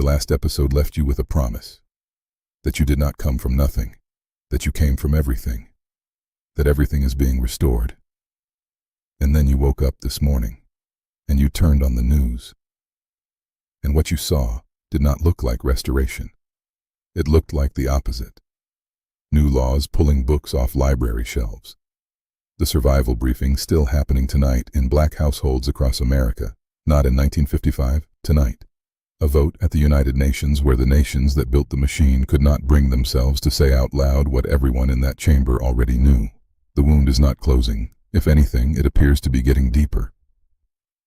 The last episode left you with a promise. That you did not come from nothing. That you came from everything. That everything is being restored. And then you woke up this morning, and you turned on the news. And what you saw did not look like restoration. It looked like the opposite. New laws pulling books off library shelves. The survival briefing still happening tonight in black households across America, not in 1955, tonight. A vote at the United Nations where the nations that built the machine could not bring themselves to say out loud what everyone in that chamber already knew. The wound is not closing. If anything, it appears to be getting deeper.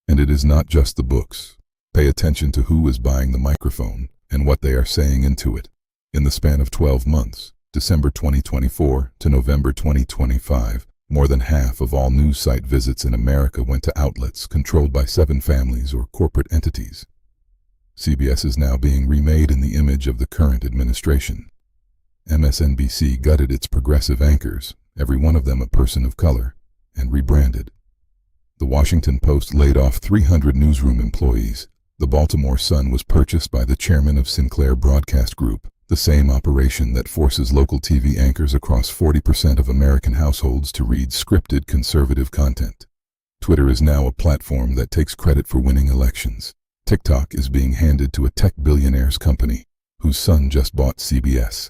And it is not just the books. Pay attention to who is buying the microphone and what they are saying into it. In the span of 12 months, December 2024 to November 2025, more than half of all news site visits in America went to outlets controlled by 7 families or corporate entities. CBS is now being remade in the image of the current administration. MSNBC gutted its progressive anchors, every one of them a person of color, and rebranded. The Washington Post laid off 300 newsroom employees. The Baltimore Sun was purchased by the chairman of Sinclair Broadcast Group, the same operation that forces local TV anchors across 40% of American households to read scripted conservative content. Twitter is now a platform that takes credit for winning elections. TikTok is being handed to a tech billionaire's company, whose son just bought CBS.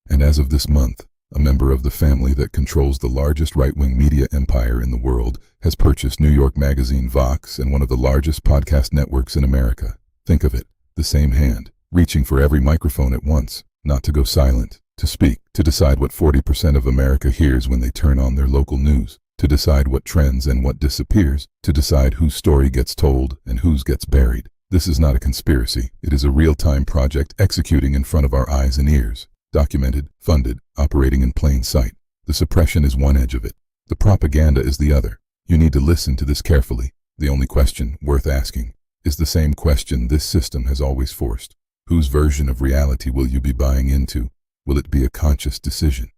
And as of this month, a member of the family that controls the largest right-wing media empire in the world has purchased New York magazine Vox and one of the largest podcast networks in America. Think of it, the same hand, reaching for every microphone at once, not to go silent, to speak, to decide what 40% of America hears when they turn on their local news, to decide what trends and what disappears, to decide whose story gets told and whose gets buried. This is not a conspiracy. It is a real-time project executing in front of our eyes and ears. Documented, funded, operating in plain sight. The suppression is one edge of it. The propaganda is the other. You need to listen to this carefully. The only question worth asking is the same question this system has always forced. Whose version of reality will you be buying into? Will it be a conscious decision?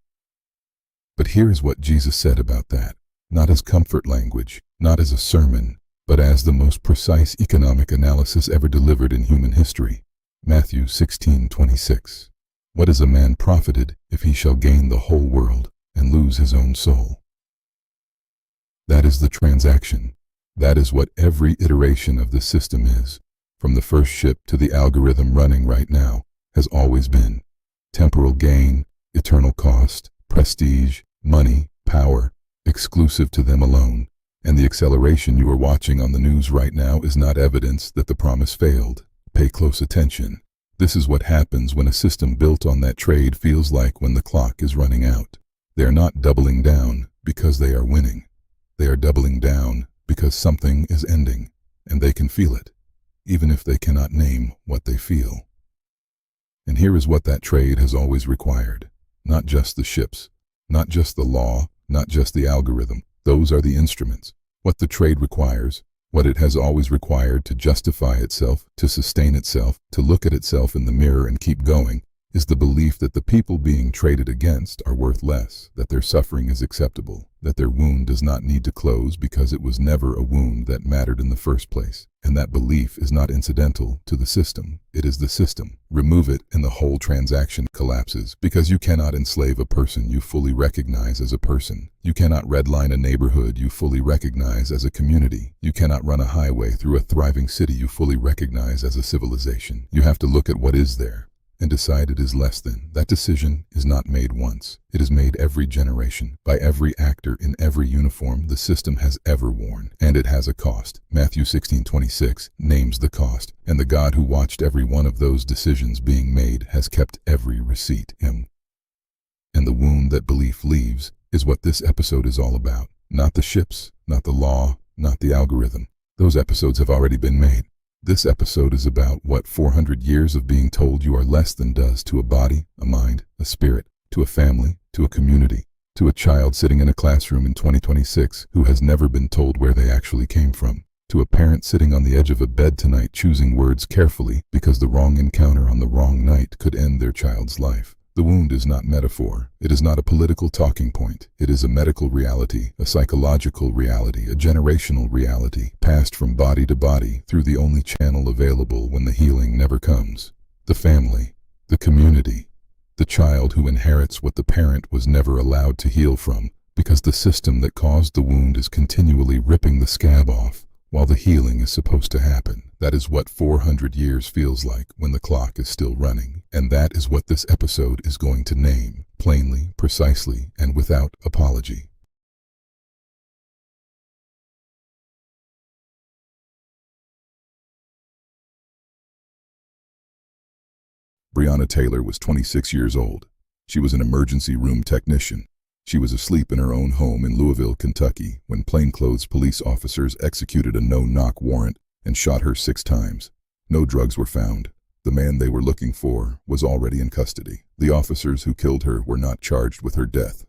But here is what Jesus said about that. Not as comfort language, not as a sermon, but as the most precise economic analysis ever delivered in human history. Matthew 16:26. What is a man profited if he shall gain the whole world and lose his own soul? That is the transaction. That is what every iteration of the system is, from the first ship to the algorithm running right now, has always been. Temporal gain, eternal cost, prestige, money, power, exclusive to them alone. And the acceleration you are watching on the news right now is not evidence that the promise failed. Pay close attention. This is what happens when a system built on that trade feels like when the clock is running out. They are not doubling down because they are winning. They are doubling down because something is ending, and they can feel it, even if they cannot name what they feel. And here is what that trade has always required. Not just the ships, not just the law, not just the algorithm. Those are the instruments. What the trade requires, what it has always required to justify itself, to sustain itself, to look at itself in the mirror and keep going, is the belief that the people being traded against are worth less, that their suffering is acceptable, that their wound does not need to close because it was never a wound that mattered in the first place. And that belief is not incidental to the system. It is the system. Remove it and the whole transaction collapses, because you cannot enslave a person you fully recognize as a person. You cannot redline a neighborhood you fully recognize as a community. You cannot run a highway through a thriving city you fully recognize as a civilization. You have to look at what is there and decide it is less than. That decision is not made once. It is made every generation, by every actor in every uniform the system has ever worn. And it has a cost. Matthew 16:26 names the cost, and the God who watched every one of those decisions being made has kept every receipt. And the wound that belief leaves is what this episode is all about. Not the ships, not the law, not the algorithm. Those episodes have already been made. This episode is about what 400 years of being told you are less than does to a body, a mind, a spirit, to a family, to a community, to a child sitting in a classroom in 2026 who has never been told where they actually came from, to a parent sitting on the edge of a bed tonight choosing words carefully because the wrong encounter on the wrong night could end their child's life. The wound is not metaphor. It is not a political talking point. It is a medical reality, a psychological reality, a generational reality, passed from body to body through the only channel available when the healing never comes. The family, the community, the child who inherits what the parent was never allowed to heal from, because the system that caused the wound is continually ripping the scab off while the healing is supposed to happen. That is what 400 years feels like when the clock is still running, and that is what this episode is going to name, plainly, precisely, and without apology. Breonna Taylor was 26 years old. She was an emergency room technician. She was asleep in her own home in Louisville, Kentucky, when plainclothes police officers executed a no-knock warrant and shot her 6 times. No drugs were found. The man they were looking for was already in custody. The officers who killed her were not charged with her death,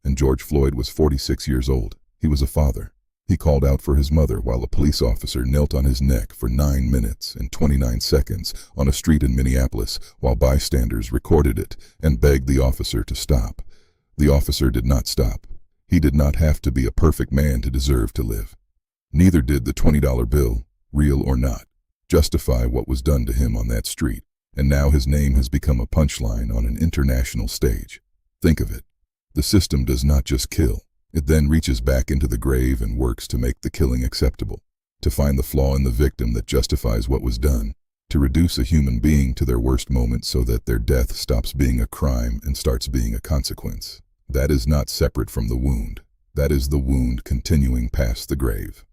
and George Floyd was 46 years old. He was a father. He called out for his mother while a police officer knelt on his neck for 9 minutes and 29 seconds on a street in Minneapolis while bystanders recorded it and begged the officer to stop. The officer did not stop. He did not have to be a perfect man to deserve to live. Neither did the $20 bill, real or not, justify what was done to him on that street, and now his name has become a punchline on an international stage. Think of it. The system does not just kill. It then reaches back into the grave and works to make the killing acceptable, to find the flaw in the victim that justifies what was done, to reduce a human being to their worst moment so that their death stops being a crime and starts being a consequence. That is not separate from the wound. That is the wound continuing past the grave.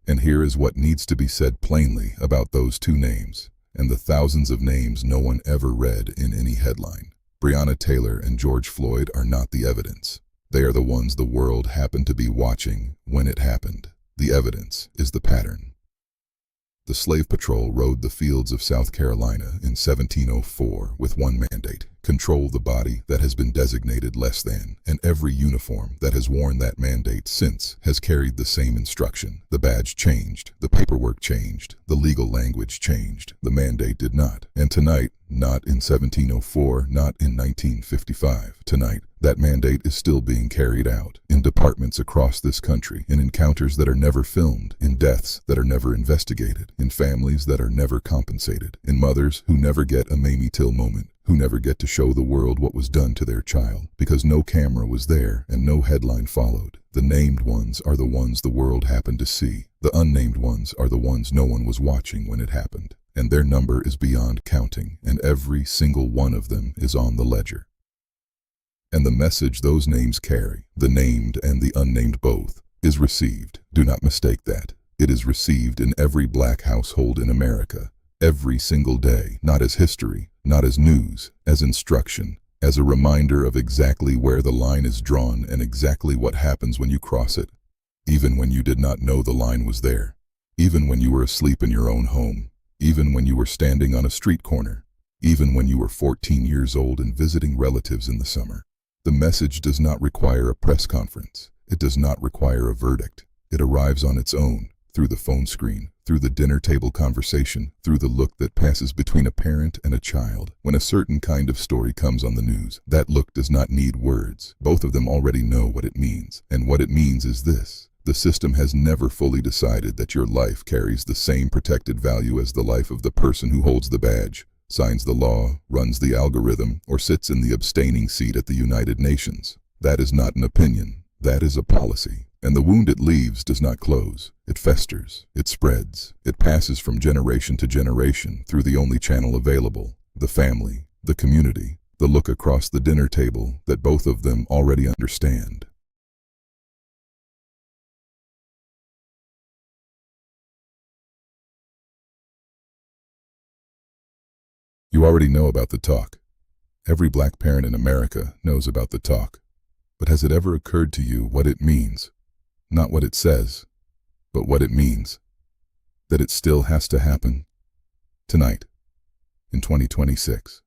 And here is what needs to be said plainly about those 2 names, and the thousands of names no one ever read in any headline. Breonna Taylor and George Floyd are not the evidence. They are the ones the world happened to be watching when it happened. The evidence is the pattern. The slave patrol rode the fields of South Carolina in 1704 with one mandate: control the body that has been designated less than, and every uniform that has worn that mandate since has carried the same instruction. The badge changed, the paperwork changed, the legal language changed. The mandate did not. And tonight, not in 1704, not in 1955, tonight, that mandate is still being carried out in departments across this country, in encounters that are never filmed, in deaths that are never investigated, in families that are never compensated, in mothers who never get a Mamie Till moment, who never get to show the world what was done to their child, because no camera was there and no headline followed. The named ones are the ones the world happened to see. The unnamed ones are the ones no one was watching when it happened. And their number is beyond counting, and every single one of them is on the ledger. And the message those names carry, the named and the unnamed both, is received. Do not mistake that. It is received in every black household in America, every single day, not as history, not as news, as instruction, as a reminder of exactly where the line is drawn and exactly what happens when you cross it, even when you did not know the line was there, even when you were asleep in your own home, even when you were standing on a street corner, even when you were 14 years old and visiting relatives in the summer. The message does not require a press conference. It does not require a verdict. It arrives on its own, through the phone screen, through the dinner table conversation, through the look that passes between a parent and a child. When a certain kind of story comes on the news, that look does not need words. Both of them already know what it means. And what it means is this: the system has never fully decided that your life carries the same protected value as the life of the person who holds the badge, signs the law, runs the algorithm, or sits in the abstaining seat at the United Nations. That is not an opinion. That is a policy. And the wound it leaves does not close. It festers. It spreads. It passes from generation to generation through the only channel available: the family, the community, the look across the dinner table that both of them already understand. You already know about the talk. Every black parent in America knows about the talk. But has it ever occurred to you what it means? Not what it says, but what it means. That it still has to happen. Tonight, in 2026.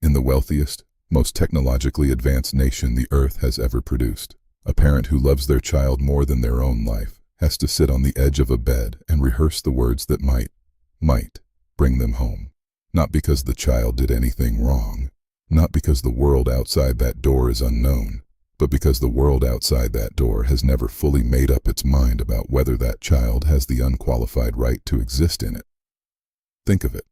In the wealthiest, most technologically advanced nation the earth has ever produced, a parent who loves their child more than their own life has to sit on the edge of a bed and rehearse the words that might bring them home. Not because the child did anything wrong, not because the world outside that door is unknown, but because the world outside that door has never fully made up its mind about whether that child has the unqualified right to exist in it. Think of it.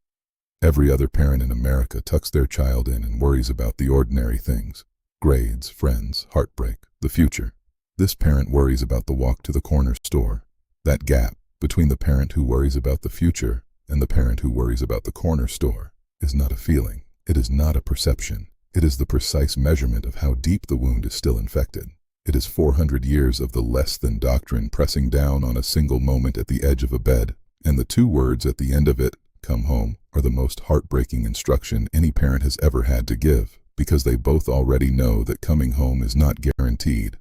Every other parent in America tucks their child in and worries about the ordinary things: grades, friends, heartbreak, the future. This parent worries about the walk to the corner store. That gap between the parent who worries about the future and the parent who worries about the corner store is not a feeling. It is not a perception. It is the precise measurement of how deep the wound is still infected. It is 400 years of the less than doctrine pressing down on a single moment at the edge of a bed, and the two words at the end of it, "come home," are the most heartbreaking instruction any parent has ever had to give, because they both already know that coming home is not guaranteed.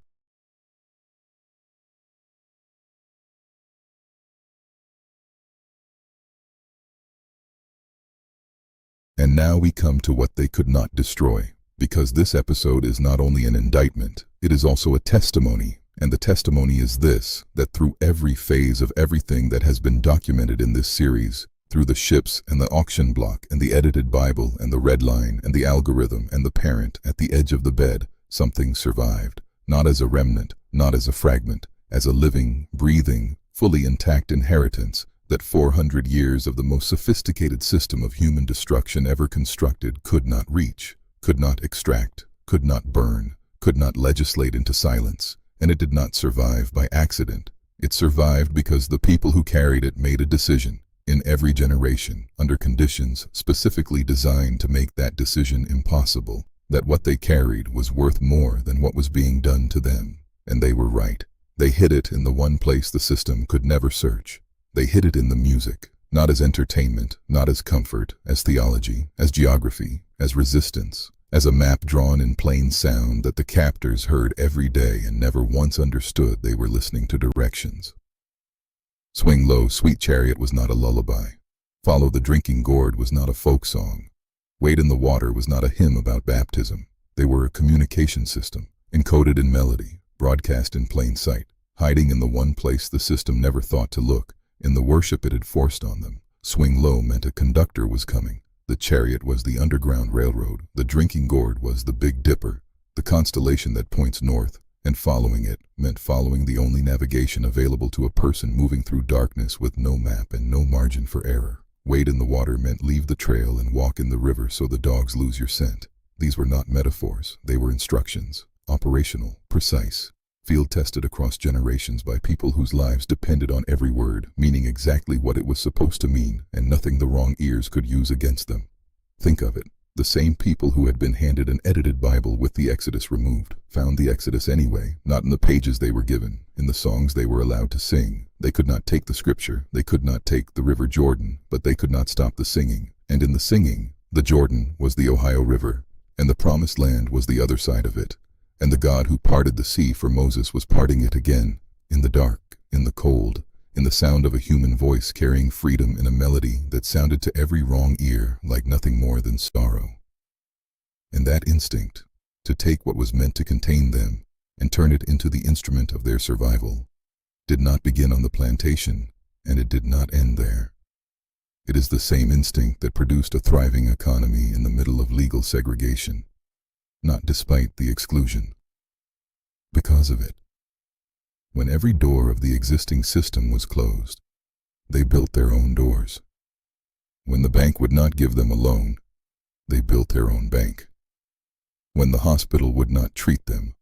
And now we come to what they could not destroy, because this episode is not only an indictment, it is also a testimony, and the testimony is this: that through every phase of everything that has been documented in this series, through the ships and the auction block and the edited Bible and the red line and the algorithm and the parent at the edge of the bed, something survived, not as a remnant, not as a fragment, as a living, breathing, fully intact inheritance that 400 years of the most sophisticated system of human destruction ever constructed could not reach, could not extract, could not burn, could not legislate into silence. And it did not survive by accident. It survived because the people who carried it made a decision, in every generation, under conditions specifically designed to make that decision impossible, that what they carried was worth more than what was being done to them. And they were right. They hid it in the one place the system could never search. They hid it in the music, not as entertainment, not as comfort, as theology, as geography, as resistance, as a map drawn in plain sound that the captors heard every day and never once understood they were listening to directions. Swing Low, Sweet Chariot was not a lullaby. Follow the Drinking Gourd was not a folk song. Wade in the Water was not a hymn about baptism. They were a communication system, encoded in melody, broadcast in plain sight, hiding in the one place the system never thought to look, in the worship it had forced on them. Swing Low meant a conductor was coming. The chariot was the Underground Railroad. The Drinking Gourd was the Big Dipper, the constellation that points north, and following it meant following the only navigation available to a person moving through darkness with no map and no margin for error. Wade in the water meant leave the trail and walk in the river so the dogs lose your scent. These were not metaphors, they were instructions, operational, precise, field-tested across generations by people whose lives depended on every word, meaning exactly what it was supposed to mean, and nothing the wrong ears could use against them. Think of it. The same people who had been handed an edited Bible with the Exodus removed, found the Exodus anyway, not in the pages they were given, in the songs they were allowed to sing. They could not take the scripture, they could not take the River Jordan, but they could not stop the singing. And in the singing, the Jordan was the Ohio River, and the Promised Land was the other side of it. And the God who parted the sea for Moses was parting it again, in the dark, in the cold, in the sound of a human voice carrying freedom in a melody that sounded to every wrong ear like nothing more than sorrow. And that instinct, to take what was meant to contain them and turn it into the instrument of their survival, did not begin on the plantation, and it did not end there. It is the same instinct that produced a thriving economy in the middle of legal segregation. Not despite the exclusion. Because of it. When every door of the existing system was closed, they built their own doors. When the bank would not give them a loan, they built their own bank. When the hospital would not treat them,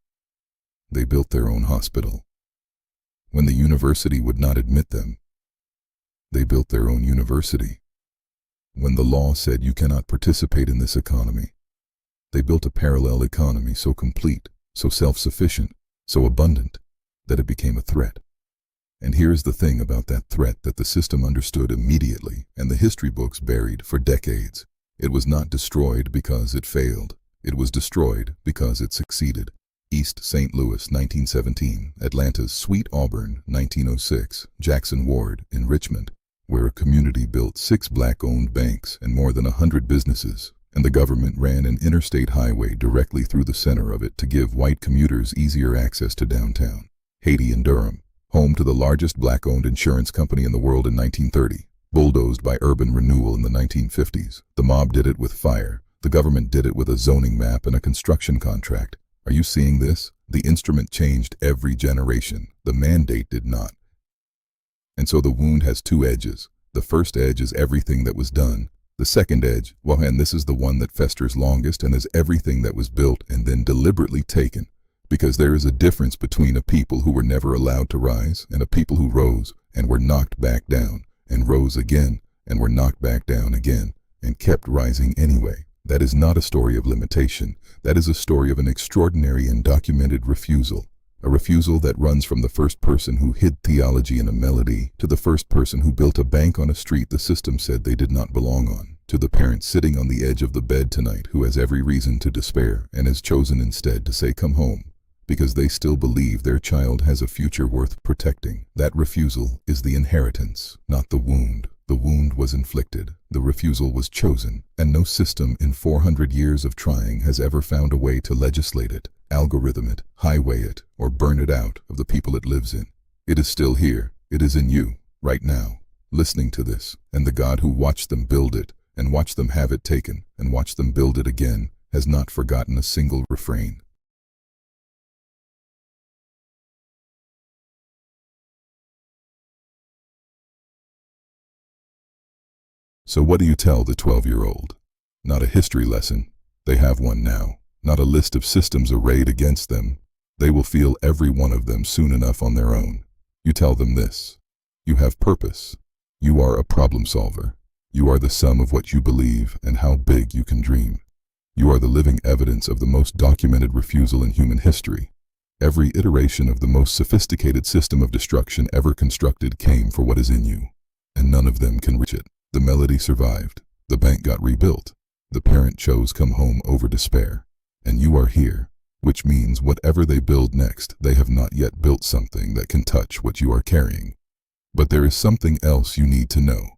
they built their own hospital. When the university would not admit them, they built their own university. When the law said you cannot participate in this economy, they built a parallel economy so complete, so self-sufficient, so abundant, that it became a threat. And here's the thing about that threat that the system understood immediately and the history books buried for decades. It was not destroyed because it failed. It was destroyed because it succeeded. East St. Louis, 1917. Atlanta's Sweet Auburn, 1906. Jackson Ward in Richmond, where a community built 6 black-owned banks and more than 100 businesses. And the government ran an interstate highway directly through the center of it to give white commuters easier access to downtown. Haiti and Durham, home to the largest black-owned insurance company in the world in 1930, bulldozed by urban renewal in the 1950s. The mob did it with fire. The government did it with a zoning map and a construction contract. Are you seeing this? The instrument changed every generation. The mandate did not. And so the wound has 2 edges. The first edge is everything that was done. The second edge, well, and this is the one that festers longest and is everything that was built and then deliberately taken. Because there is a difference between a people who were never allowed to rise and a people who rose and were knocked back down and rose again and were knocked back down again and kept rising anyway. That is not a story of limitation. That is a story of an extraordinary and documented refusal. A refusal that runs from the first person who hid theology in a melody to the first person who built a bank on a street the system said they did not belong on, to the parent sitting on the edge of the bed tonight who has every reason to despair and has chosen instead to say come home, because they still believe their child has a future worth protecting. That refusal is the inheritance, not the wound. The wound was inflicted, the refusal was chosen, and no system in 400 years of trying has ever found a way to legislate it, algorithm it, highway it, or burn it out of the people it lives in. It is still here. It is in you, right now, listening to this, and the God who watched them build it, and watched them have it taken, and watched them build it again, has not forgotten a single refrain. So what do you tell the 12-year-old? Not a history lesson. They have one now. Not a list of systems arrayed against them. They will feel every one of them soon enough on their own. You tell them this. You have purpose. You are a problem solver. You are the sum of what you believe and how big you can dream. You are the living evidence of the most documented refusal in human history. Every iteration of the most sophisticated system of destruction ever constructed came for what is in you, and none of them can reach it. The melody survived. The bank got rebuilt. The parent chose come home over despair. And you are here, which means whatever they build next, they have not yet built something that can touch what you are carrying. But there is something else you need to know.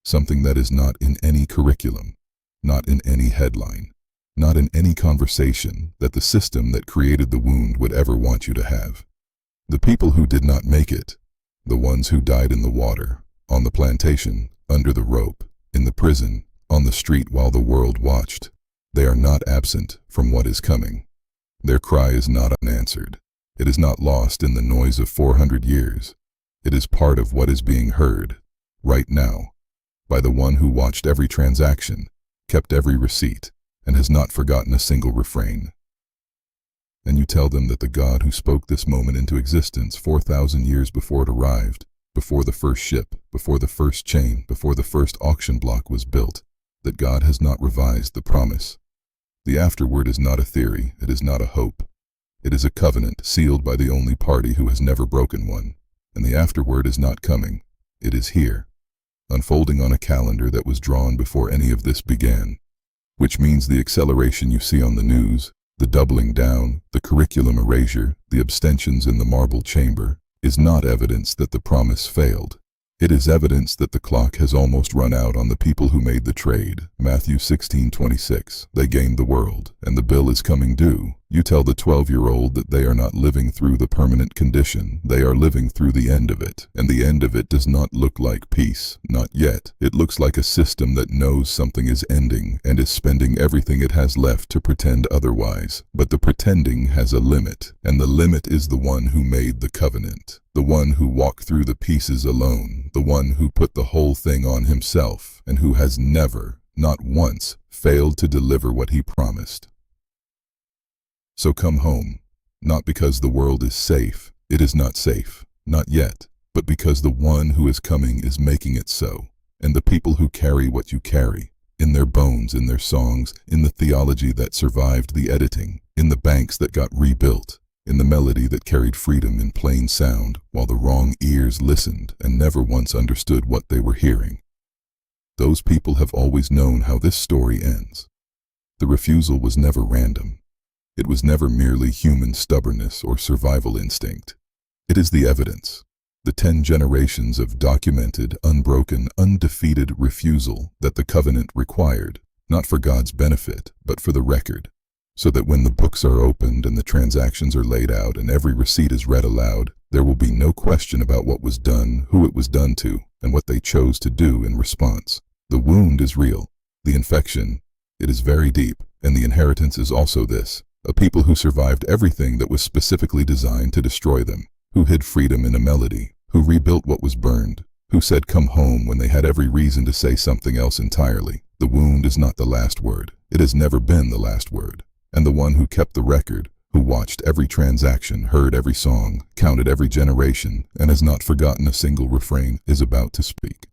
Something that is not in any curriculum, not in any headline, not in any conversation that the system that created the wound would ever want you to have. The people who did not make it, the ones who died in the water, on the plantation, under the rope, in the prison, on the street while the world watched, they are not absent from what is coming. Their cry is not unanswered. It is not lost in the noise of 400 years. It is part of what is being heard, right now, by the one who watched every transaction, kept every receipt, and has not forgotten a single refrain. And you tell them that the God who spoke this moment into existence 4,000 years before it arrived, before the first ship, before the first chain, before the first auction block was built, that God has not revised the promise. The afterword is not a theory, it is not a hope. It is a covenant sealed by the only party who has never broken one. And the afterword is not coming, it is here, unfolding on a calendar that was drawn before any of this began. Which means the acceleration you see on the news, the doubling down, the curriculum erasure, the abstentions in the marble chamber, is not evidence that the promise failed. It is evidence that the clock has almost run out on the people who made the trade. Matthew 16:26. They gained the world, and the bill is coming due. You tell the 12-year-old that they are not living through the permanent condition. They are living through the end of it. And the end of it does not look like peace. Not yet. It looks like a system that knows something is ending and is spending everything it has left to pretend otherwise. But the pretending has a limit, and the limit is the one who made the covenant. The one who walked through the pieces alone, the one who put the whole thing on himself, and who has never, not once, failed to deliver what he promised. So come home, not because the world is safe, it is not safe, not yet, but because the one who is coming is making it so, and the people who carry what you carry, in their bones, in their songs, in the theology that survived the editing, in the banks that got rebuilt, in the melody that carried freedom in plain sound while the wrong ears listened and never once understood what they were hearing. Those people have always known how this story ends. The refusal was never random. It was never merely human stubbornness or survival instinct. It is the evidence, the 10 generations of documented, unbroken, undefeated refusal that the covenant required, not for God's benefit, but for the record. So that when the books are opened and the transactions are laid out and every receipt is read aloud, there will be no question about what was done, who it was done to, and what they chose to do in response. The wound is real. The infection, it is very deep, and the inheritance is also this: a people who survived everything that was specifically designed to destroy them, who hid freedom in a melody, who rebuilt what was burned, who said come home when they had every reason to say something else entirely. The wound is not the last word. It has never been the last word. And the one who kept the record, who watched every transaction, heard every song, counted every generation, and has not forgotten a single refrain, is about to speak.